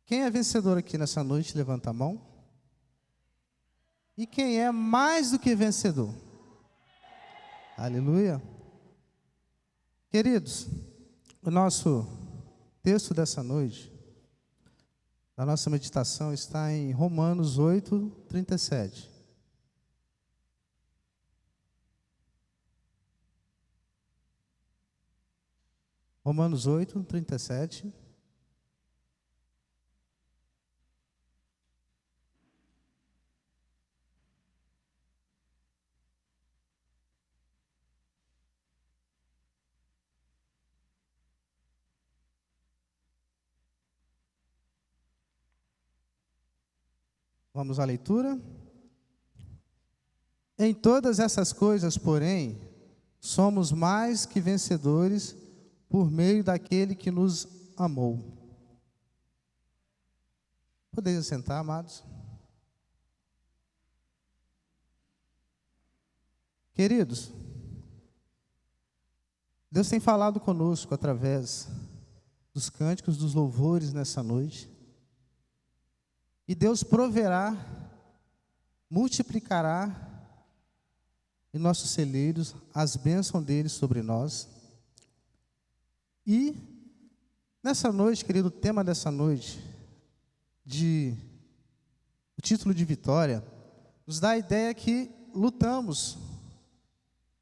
Quem é vencedor aqui nessa noite, levanta a mão. E quem é mais do que vencedor? Aleluia. Queridos, o nosso texto dessa noite, a nossa meditação está em Romanos 8, 37. Romanos 8, 37. Vamos à leitura. Em todas essas coisas, porém, somos mais que vencedores por meio daquele que nos amou. Podeis sentar, amados. Queridos, Deus tem falado conosco através dos cânticos, dos louvores nessa noite. E Deus proverá, multiplicará em nossos celeiros as bênçãos dele sobre nós. E nessa noite, querido, o tema dessa noite, o título de vitória, nos dá a ideia que lutamos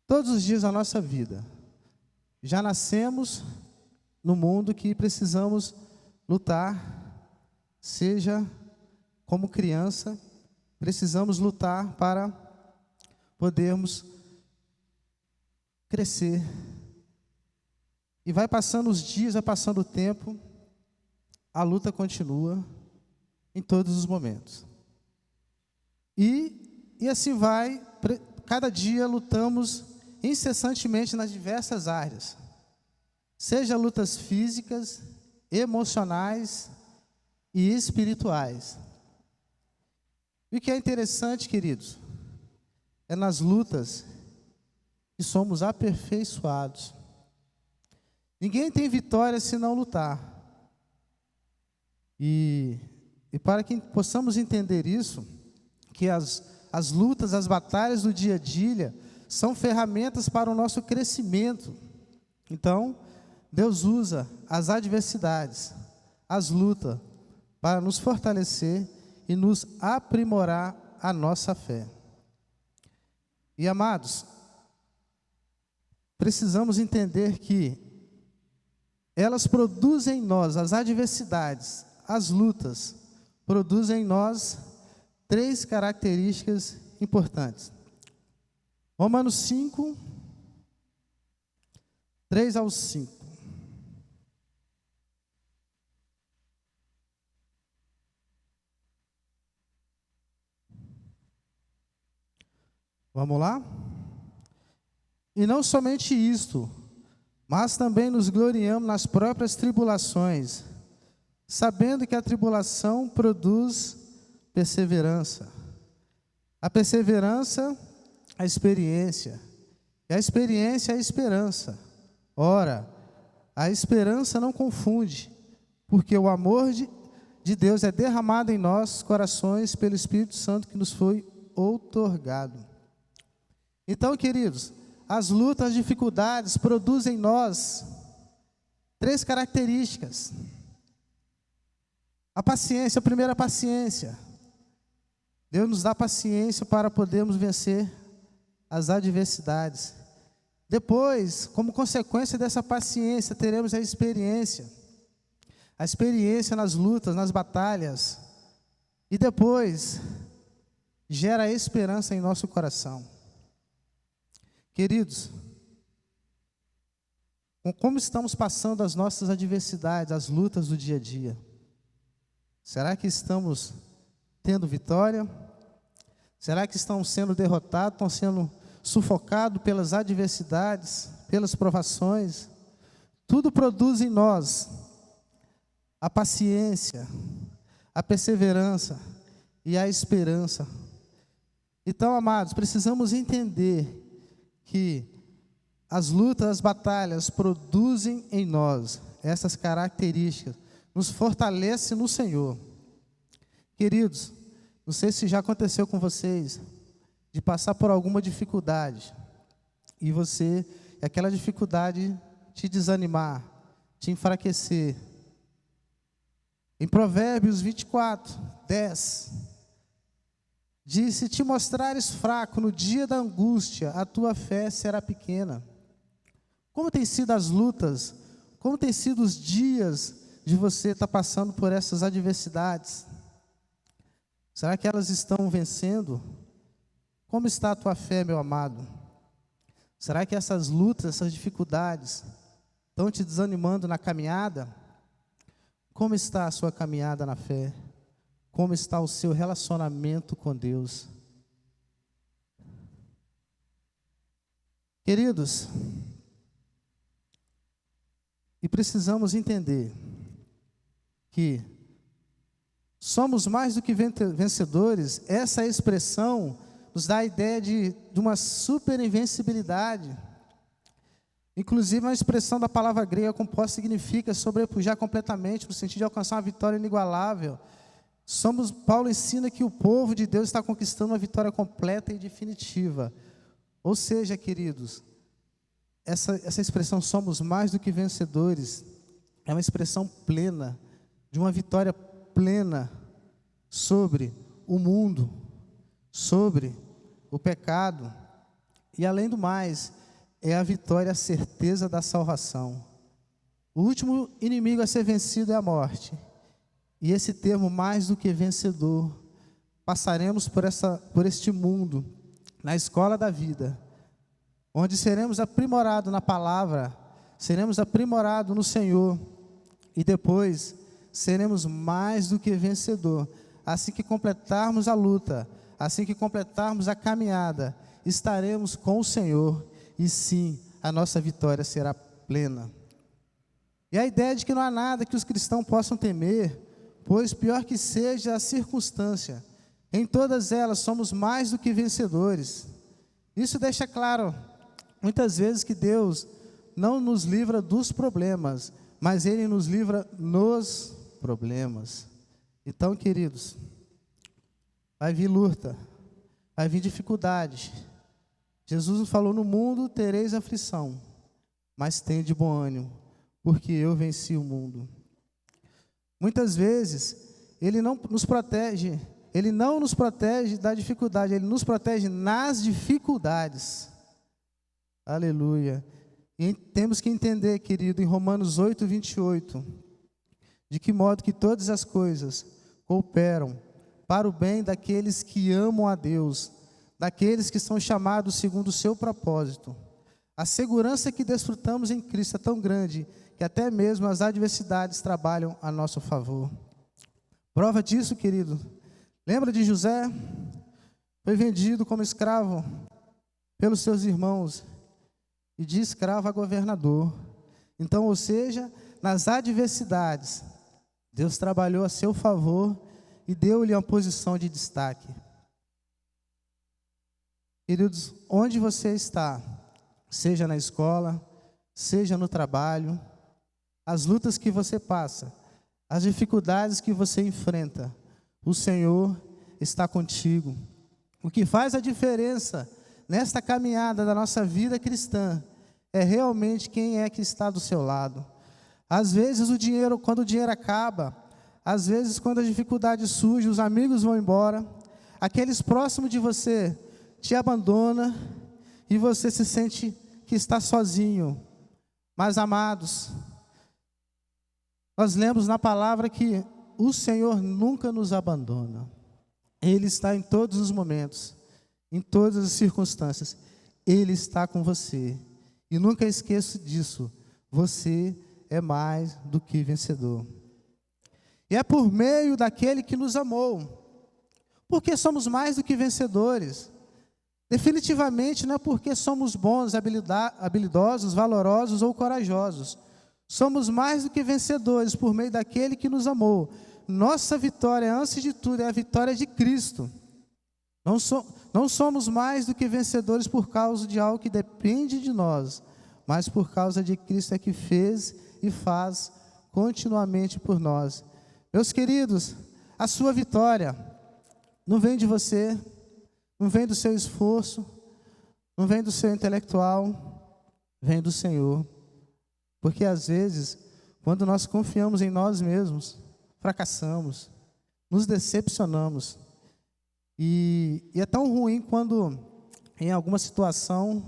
todos os dias da nossa vida. Já nascemos no mundo que precisamos lutar, seja como criança, precisamos lutar para podermos crescer. E vai passando os dias, vai passando o tempo, a luta continua em todos os momentos. E assim vai, cada dia lutamos incessantemente nas diversas áreas, seja lutas físicas, emocionais e espirituais. E o que é interessante, queridos, é nas lutas que somos aperfeiçoados. Ninguém tem vitória se não lutar. E para que possamos entender isso, que as lutas, as batalhas do dia a dia são ferramentas para o nosso crescimento. Então, Deus usa as adversidades, as lutas, para nos fortalecer e nos aprimorar a nossa fé. E amados, precisamos entender que elas produzem em nós, as adversidades, as lutas, produzem em nós 3 características importantes. Romanos 5, 3 ao 5. Vamos lá? E não somente isto, mas também nos gloriamos nas próprias tribulações, sabendo que a tribulação produz perseverança. A perseverança, a experiência. E a experiência, a esperança. Ora, a esperança não confunde, porque o amor de Deus é derramado em nossos corações pelo Espírito Santo que nos foi outorgado. Então, queridos, as lutas, as dificuldades produzem em nós 3 características. A paciência, a primeira, a paciência. Deus nos dá paciência para podermos vencer as adversidades. Depois, como consequência dessa paciência, teremos a experiência nas lutas, nas batalhas. E depois, gera esperança em nosso coração. Queridos, como estamos passando as nossas adversidades, as lutas do dia a dia? Será que estamos tendo vitória? Será que estão sendo derrotados, estão sendo sufocados pelas adversidades, pelas provações? Tudo produz em nós a paciência, a perseverança e a esperança. Então, amados, precisamos entender que as lutas, as batalhas produzem em nós essas características, nos fortalece no Senhor. Queridos, não sei se já aconteceu com vocês, de passar por alguma dificuldade, e aquela dificuldade te desanimar, te enfraquecer. Em Provérbios 24, 10, diz: se te mostrares fraco no dia da angústia, a tua fé será pequena. Como tem sido as lutas, como tem sido os dias de você estar passando por essas adversidades? Será que elas estão vencendo? Como está a tua fé, meu amado? Será que essas lutas, essas dificuldades estão te desanimando na caminhada? Como está a sua caminhada na fé? Como está o seu relacionamento com Deus? Queridos, e precisamos entender que somos mais do que vencedores. Essa expressão nos dá a ideia de uma super invencibilidade. Inclusive, a expressão da palavra grega composta significa sobrepujar completamente, no sentido de alcançar uma vitória inigualável. Paulo ensina que o povo de Deus está conquistando uma vitória completa e definitiva. Ou seja, queridos, essa expressão somos mais do que vencedores é uma expressão plena, de uma vitória plena sobre o mundo, sobre o pecado, e além do mais, é a vitória, a certeza da salvação. O último inimigo a ser vencido é a morte, e esse termo mais do que vencedor, passaremos por este mundo, na escola da vida, onde seremos aprimorados na palavra, seremos aprimorados no Senhor, e depois seremos mais do que vencedor. Assim que completarmos a luta, assim que completarmos a caminhada, estaremos com o Senhor, e sim, a nossa vitória será plena. E a ideia de que não há nada que os cristãos possam temer, pois pior que seja a circunstância, em todas elas somos mais do que vencedores. Isso deixa claro, muitas vezes, que Deus não nos livra dos problemas, mas Ele nos livra nos problemas. Então, queridos, vai vir luta, vai vir dificuldade. Jesus nos falou: no mundo tereis aflição, mas tende bom ânimo, porque eu venci o mundo. Muitas vezes, Ele não nos protege da dificuldade, Ele nos protege nas dificuldades. Aleluia. E temos que entender, querido, em Romanos 8, 28, de que modo que todas as coisas cooperam para o bem daqueles que amam a Deus, daqueles que são chamados segundo o seu propósito. A segurança que desfrutamos em Cristo é tão grande que até mesmo as adversidades trabalham a nosso favor. Prova disso, querido, lembra de José? Foi vendido como escravo pelos seus irmãos, e de escravo a governador. Então, ou seja, nas adversidades, Deus trabalhou a seu favor e deu-lhe uma posição de destaque. Queridos, onde você está, seja na escola, seja no trabalho, as lutas que você passa, as dificuldades que você enfrenta, o Senhor está contigo. O que faz a diferença nesta caminhada da nossa vida cristã é realmente quem é que está do seu lado. Às vezes quando o dinheiro acaba, às vezes quando a dificuldade surge, os amigos vão embora, aqueles próximos de você te abandonam e você se sente que está sozinho. Mas, amados, nós lemos na palavra que o Senhor nunca nos abandona. Ele está em todos os momentos, em todas as circunstâncias. Ele está com você. E nunca esqueça disso. Você é mais do que vencedor. E é por meio daquele que nos amou. Porque somos mais do que vencedores. Definitivamente não é porque somos bons, habilidosos, valorosos ou corajosos. Somos mais do que vencedores por meio daquele que nos amou. Nossa vitória, antes de tudo, é a vitória de Cristo. Não somos mais do que vencedores por causa de algo que depende de nós, mas por causa de Cristo é que fez e faz continuamente por nós. Meus queridos, a sua vitória não vem de você, não vem do seu esforço, não vem do seu intelectual, vem do Senhor. Porque às vezes, quando nós confiamos em nós mesmos, fracassamos, nos decepcionamos. E é tão ruim quando, em alguma situação,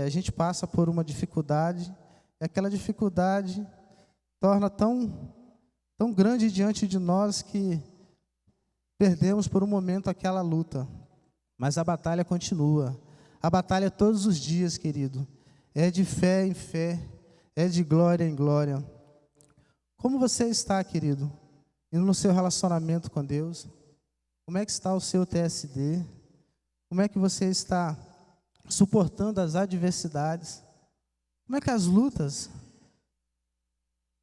a gente passa por uma dificuldade, e aquela dificuldade torna tão grande diante de nós que perdemos por um momento aquela luta. Mas a batalha continua. A batalha é todos os dias, querido. É de fé em fé, é de glória em glória. Como você está, querido? Indo no seu relacionamento com Deus? Como é que está o seu TSD? Como é que você está suportando as adversidades? Como é que as lutas?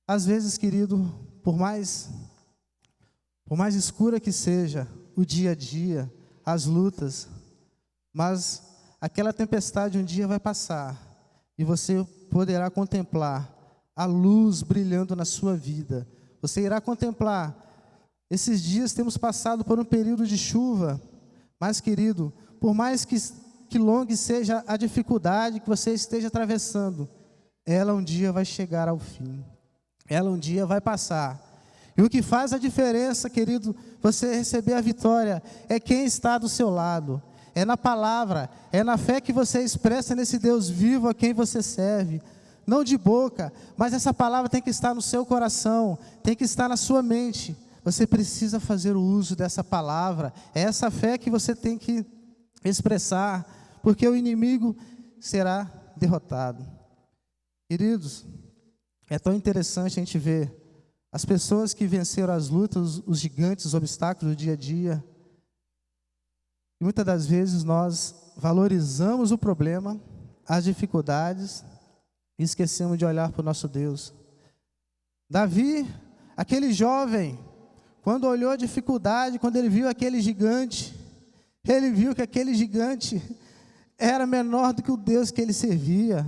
Às vezes, querido, por mais escura que seja o dia a dia, as lutas, mas aquela tempestade um dia vai passar e você poderá contemplar a luz brilhando na sua vida. Você irá contemplar. Esses dias temos passado por um período de chuva, mas, querido, por mais que longa seja a dificuldade que você esteja atravessando, ela um dia vai chegar ao fim. Ela um dia vai passar. E o que faz a diferença, querido, você receber a vitória, é quem está do seu lado. É na palavra, é na fé que você expressa nesse Deus vivo a quem você serve. Não de boca, mas essa palavra tem que estar no seu coração, tem que estar na sua mente. Você precisa fazer o uso dessa palavra. É essa fé que você tem que expressar, porque o inimigo será derrotado. Queridos, é tão interessante a gente ver as pessoas que venceram as lutas, os gigantes, os obstáculos do dia a dia. E muitas das vezes nós valorizamos o problema, as dificuldades, e esquecemos de olhar para o nosso Deus. Davi, aquele jovem, quando olhou a dificuldade, quando ele viu aquele gigante, ele viu que aquele gigante era menor do que o Deus que ele servia.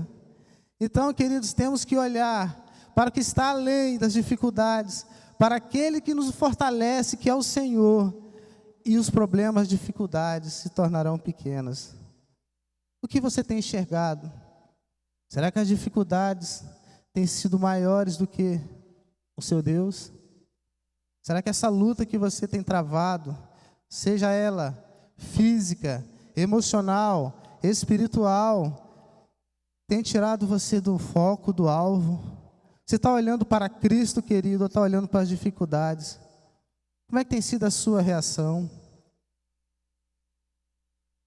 Então, queridos, temos que olhar para o que está além das dificuldades, para aquele que nos fortalece, que é o Senhor, e os problemas, dificuldades se tornarão pequenas. O que você tem enxergado? Será que as dificuldades têm sido maiores do que o seu Deus? Será que essa luta que você tem travado, seja ela física, emocional, espiritual, tem tirado você do foco, do alvo? Você está olhando para Cristo, querido, ou está olhando para as dificuldades? Como é que tem sido a sua reação?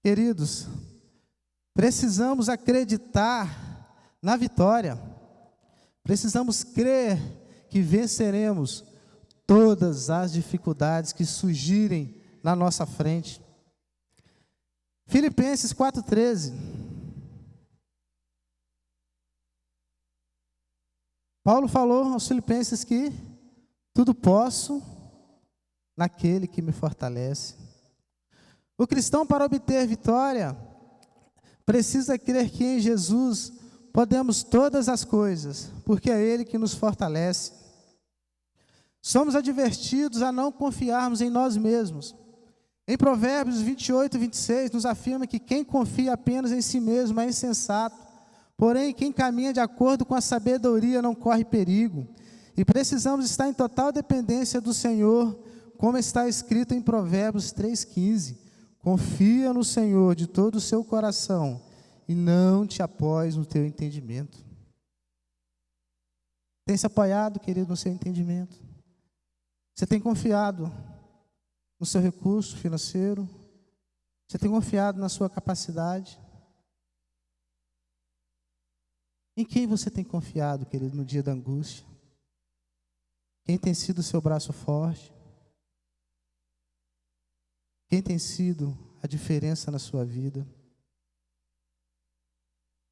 Queridos, precisamos acreditar na vitória. Precisamos crer que venceremos todas as dificuldades que surgirem na nossa frente. Filipenses 4,13. Paulo falou aos Filipenses que tudo posso naquele que me fortalece. O cristão, para obter vitória, precisa crer que em Jesus podemos todas as coisas, porque é Ele que nos fortalece. Somos advertidos a não confiarmos em nós mesmos. Em Provérbios 28:26 nos afirma que quem confia apenas em si mesmo é insensato, porém quem caminha de acordo com a sabedoria não corre perigo. E precisamos estar em total dependência do Senhor, como está escrito em Provérbios 3,15. Confia no Senhor de todo o seu coração e não te apoies no teu entendimento. Tem se apoiado, querido, no seu entendimento? Você tem confiado no seu recurso financeiro? Você tem confiado na sua capacidade? Em quem você tem confiado, querido, no dia da angústia? Quem tem sido o seu braço forte? Quem tem sido a diferença na sua vida?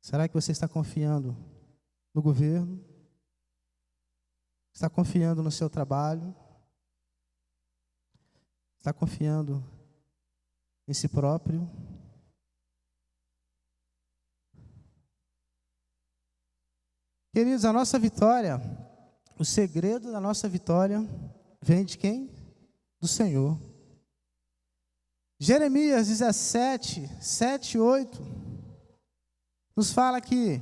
Será que você está confiando no governo? Está confiando no seu trabalho? Está confiando em si próprio? Queridos, a nossa vitória o segredo da nossa vitória vem de quem? Do Senhor. Jeremias 17, 7 e 8, nos fala que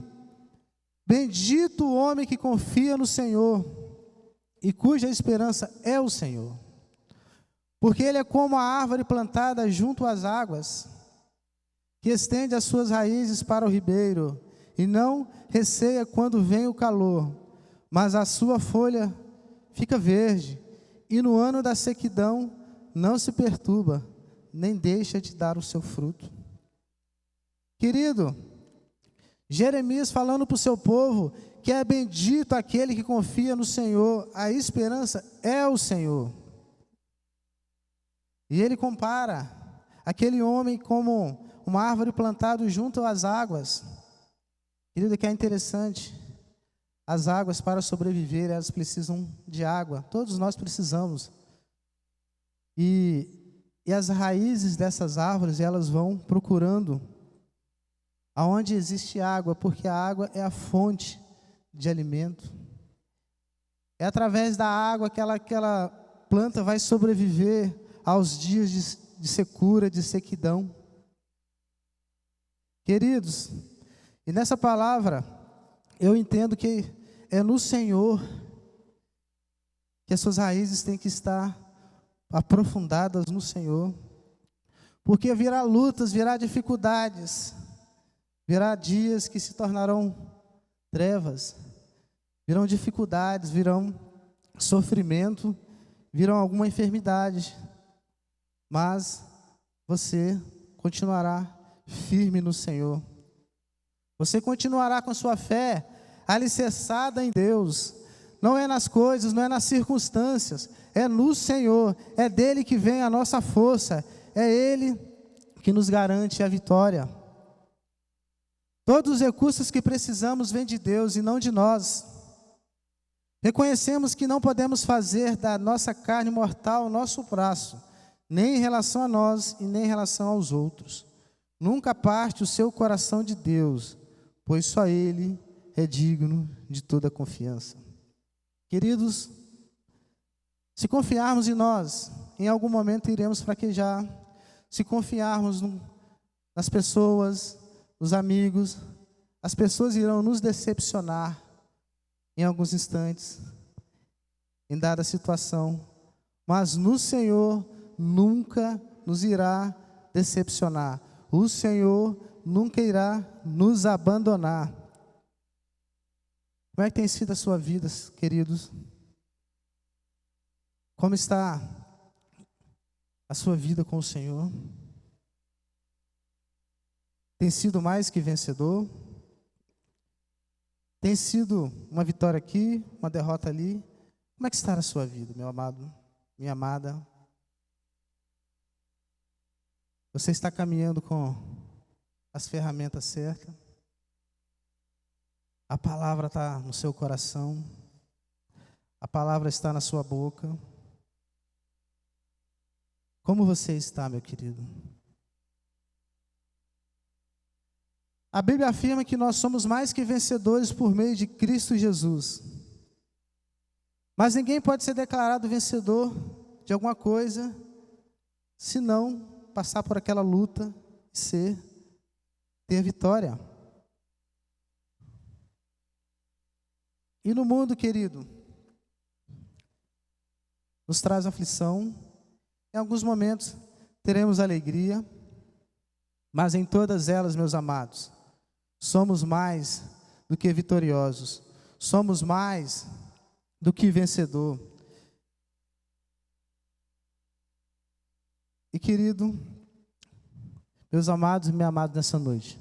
bendito o homem que confia no Senhor e cuja esperança é o Senhor. Porque ele é como a árvore plantada junto às águas, que estende as suas raízes para o ribeiro, e não receia quando vem o calor, mas a sua folha fica verde, e no ano da sequidão não se perturba, nem deixa de dar o seu fruto. Querido, Jeremias falando para o seu povo que é bendito aquele que confia no Senhor, a esperança é o Senhor. E ele compara aquele homem como uma árvore plantada junto às águas. Querido, que é interessante, as águas para sobreviver, elas precisam de água, todos nós precisamos. E as raízes dessas árvores, elas vão procurando aonde existe água, porque a água é a fonte de alimento. É através da água que aquela planta vai sobreviver aos dias de secura, de sequidão. Queridos, e nessa palavra, eu entendo que é no Senhor que as suas raízes têm que estar aprofundadas no Senhor, porque virá lutas, virá dificuldades, virá dias que se tornarão trevas, virão dificuldades, virão sofrimento, virão alguma enfermidade, mas você continuará firme no Senhor, você continuará com sua fé alicerçada em Deus. Não é nas coisas, não é nas circunstâncias, é no Senhor, é dele que vem a nossa força, é ele que nos garante a vitória. Todos os recursos que precisamos vêm de Deus e não de nós. Reconhecemos que não podemos fazer da nossa carne mortal o nosso braço, nem em relação a nós e nem em relação aos outros. Nunca parte o seu coração de Deus, pois só ele é digno de toda confiança. Queridos, se confiarmos em nós, em algum momento iremos fraquejar. Se confiarmos nas pessoas, nos amigos, as pessoas irão nos decepcionar em alguns instantes, em dada situação. Mas no Senhor nunca nos irá decepcionar. O Senhor nunca irá nos abandonar. Como é que tem sido a sua vida, queridos? Como está a sua vida com o Senhor? Tem sido mais que vencedor? Tem sido uma vitória aqui, uma derrota ali? Como é que está a sua vida, meu amado, minha amada? Você está caminhando com as ferramentas certas? A palavra está no seu coração, a palavra está na sua boca. Como você está, meu querido? A Bíblia afirma que nós somos mais que vencedores por meio de Cristo Jesus. Mas ninguém pode ser declarado vencedor de alguma coisa se não passar por aquela luta e ter vitória. E no mundo, querido, nos traz aflição. Em alguns momentos teremos alegria, mas em todas elas, meus amados, somos mais do que vitoriosos, somos mais do que vencedor. E querido, meus amados e minha amada nessa noite,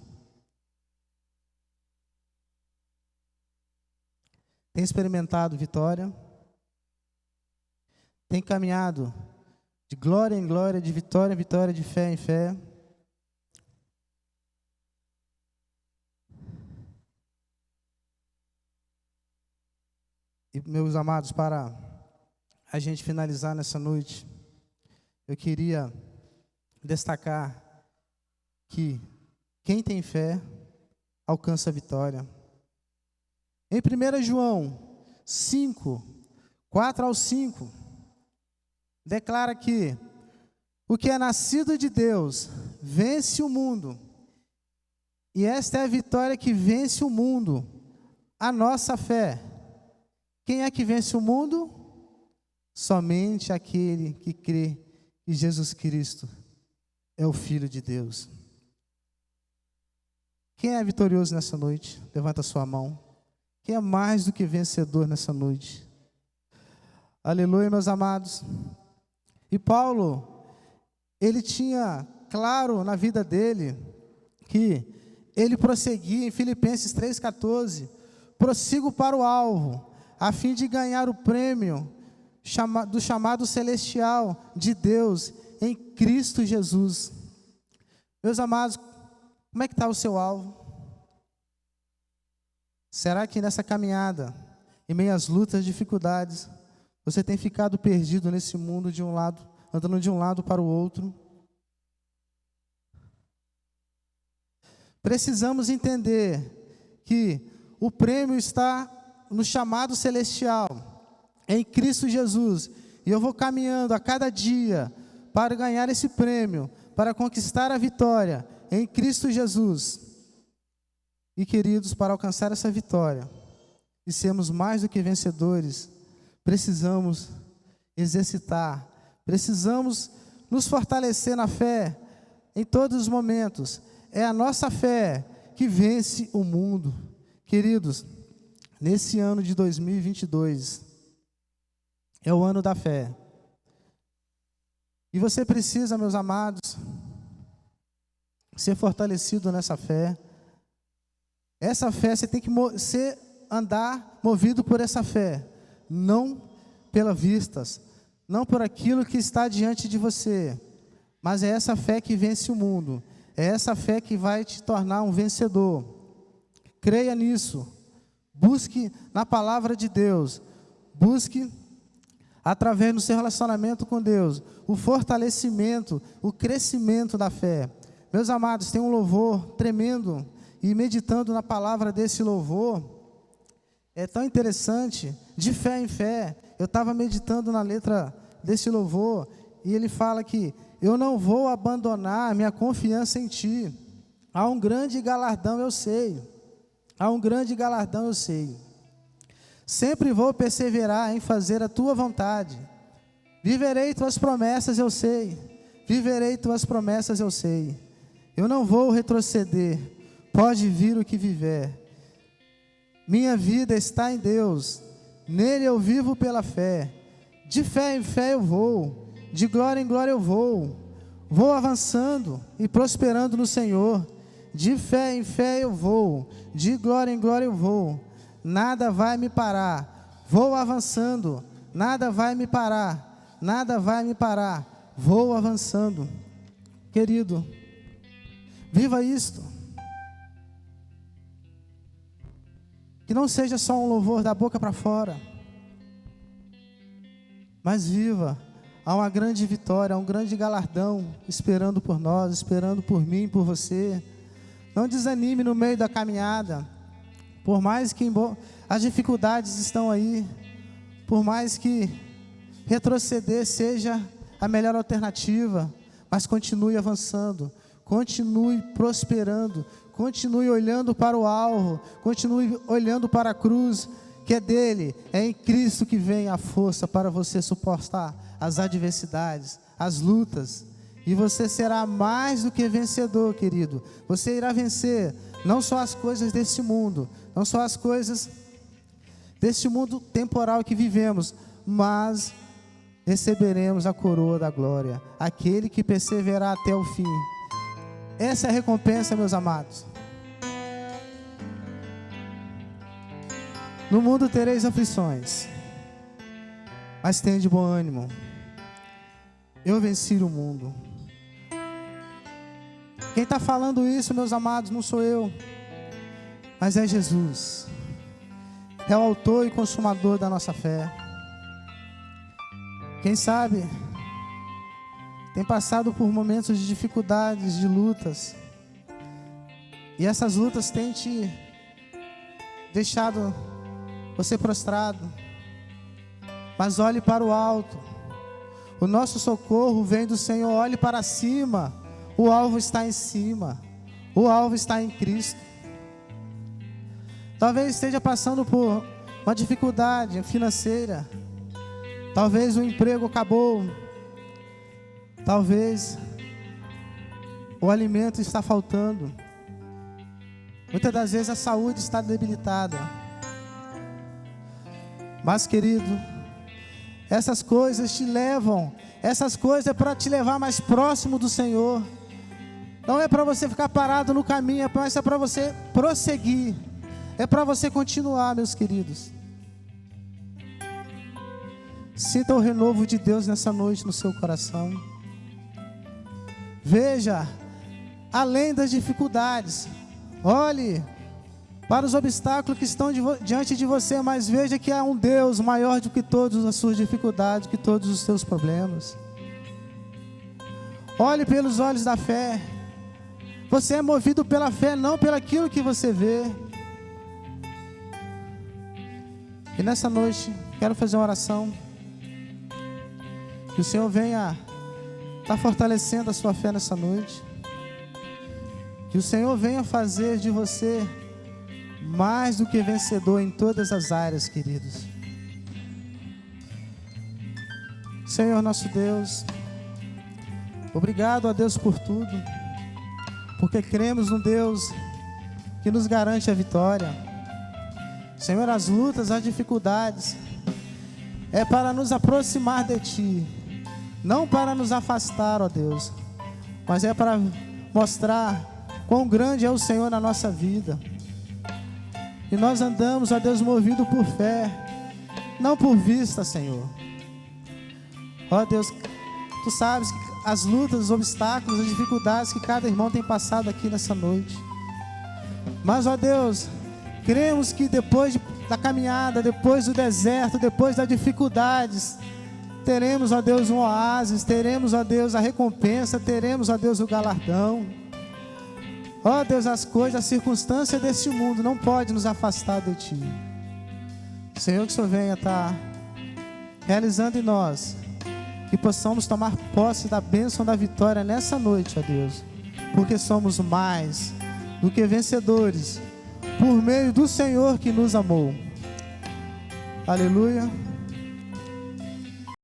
tem experimentado vitória, tem caminhado de glória em glória, de vitória em vitória, de fé em fé. E, meus amados, para a gente finalizar nessa noite, eu queria destacar que quem tem fé alcança a vitória. Em 1 João 5, 4 ao 5, declara que o que é nascido de Deus vence o mundo, e esta é a vitória que vence o mundo, a nossa fé. Quem é que vence o mundo? Somente aquele que crê que Jesus Cristo é o Filho de Deus. Quem é vitorioso nessa noite? Levanta a sua mão. Quem é mais do que vencedor nessa noite? Aleluia, meus amados. E Paulo, ele tinha claro na vida dele que ele prosseguia em Filipenses 3,14, prossigo para o alvo, a fim de ganhar o prêmio do chamado celestial de Deus em Cristo Jesus. Meus amados, como é que está o seu alvo? Será que nessa caminhada, em meio às lutas, dificuldades, você tem ficado perdido nesse mundo de um lado, andando de um lado para o outro? Precisamos entender que o prêmio está no chamado celestial, em Cristo Jesus, e eu vou caminhando a cada dia para ganhar esse prêmio, para conquistar a vitória em Cristo Jesus. E queridos, para alcançar essa vitória e sermos mais do que vencedores, precisamos exercitar, precisamos nos fortalecer na fé em todos os momentos. É a nossa fé que vence o mundo. Queridos, nesse ano de 2022, é o ano da fé. E você precisa, meus amados, ser fortalecido nessa fé. Essa fé, você tem que andar movido por essa fé, não pelas vistas, não por aquilo que está diante de você, mas é essa fé que vence o mundo, é essa fé que vai te tornar um vencedor. Creia nisso, busque na palavra de Deus, busque através do seu relacionamento com Deus, o fortalecimento, o crescimento da fé. Meus amados, tem um louvor tremendo, e meditando na palavra desse louvor, é tão interessante, de fé em fé. Eu estava meditando na letra desse louvor, e ele fala que eu não vou abandonar minha confiança em ti. Há um grande galardão, eu sei. Há um grande galardão, eu sei. Sempre vou perseverar em fazer a tua vontade. Viverei tuas promessas, eu sei. Viverei tuas promessas, eu sei. Eu não vou retroceder. Pode vir o que viver. Minha vida está em Deus. Nele eu vivo pela fé. De fé em fé eu vou. De glória em glória eu vou. Vou avançando e prosperando no Senhor. De fé em fé eu vou. De glória em glória eu vou. Nada vai me parar. Vou avançando. Nada vai me parar. Nada vai me parar. Vou avançando. Querido, viva isto. Que não seja só um louvor da boca para fora, mas viva. Há uma grande vitória, há um grande galardão esperando por nós, esperando por mim, por você. Não desanime no meio da caminhada. Por mais que as dificuldades estão aí, por mais que retroceder seja a melhor alternativa, mas continue avançando, continue prosperando, continue olhando para o alvo, continue olhando para a cruz, que é dele, é em Cristo que vem a força para você suportar as adversidades, as lutas, e você será mais do que vencedor, querido. Você irá vencer não só as coisas desse mundo, não só as coisas deste mundo temporal que vivemos, mas receberemos a coroa da glória, aquele que perseverar até o fim. Essa é a recompensa, meus amados. No mundo tereis aflições, mas tende bom ânimo. Eu venci o mundo. Quem está falando isso, meus amados, não sou eu, mas é Jesus. É o autor e consumador da nossa fé. Quem sabe tem passado por momentos de dificuldades, de lutas, e essas lutas têm te deixado você prostrado, mas olhe para o alto. O nosso socorro vem do Senhor. Olhe para cima. O alvo está em cima. O alvo está em Cristo. Talvez esteja passando por uma dificuldade financeira. Talvez o emprego acabou. Talvez o alimento está faltando. Muitas das vezes a saúde está debilitada. Mas, querido, essas coisas te levam, essas coisas é para te levar mais próximo do Senhor. Não é para você ficar parado no caminho, mas é para você prosseguir. É para você continuar, meus queridos. Sinta o renovo de Deus nessa noite no seu coração. Veja, além das dificuldades, olhe para os obstáculos que estão diante de você, mas veja que há um Deus maior do que todas as suas dificuldades, que todos os seus problemas. Olhe pelos olhos da fé. Você é movido pela fé, não pelaquilo que você vê. E nessa noite, quero fazer uma oração. Que o Senhor venha estar fortalecendo a sua fé nessa noite. Que o Senhor venha fazer de você mais do que vencedor em todas as áreas, queridos. Senhor nosso Deus, obrigado a Deus por tudo, porque cremos no Deus que nos garante a vitória. Senhor, as lutas, as dificuldades é para nos aproximar de Ti, não para nos afastar, ó Deus, mas é para mostrar quão grande é o Senhor na nossa vida. E nós andamos, ó Deus, movido por fé, não por vista, Senhor. Ó Deus, Tu sabes que as lutas, os obstáculos, as dificuldades que cada irmão tem passado aqui nessa noite. Mas, ó Deus, cremos que depois da caminhada, depois do deserto, depois das dificuldades, teremos, ó Deus, um oásis, teremos, ó Deus, a recompensa, teremos, ó Deus, o galardão. Ó Deus, as coisas, as circunstâncias deste mundo não podem nos afastar de Ti. Senhor, que o Senhor venha estar realizando em nós, que possamos tomar posse da bênção da vitória nessa noite, ó Deus, porque somos mais do que vencedores, por meio do Senhor que nos amou. Aleluia.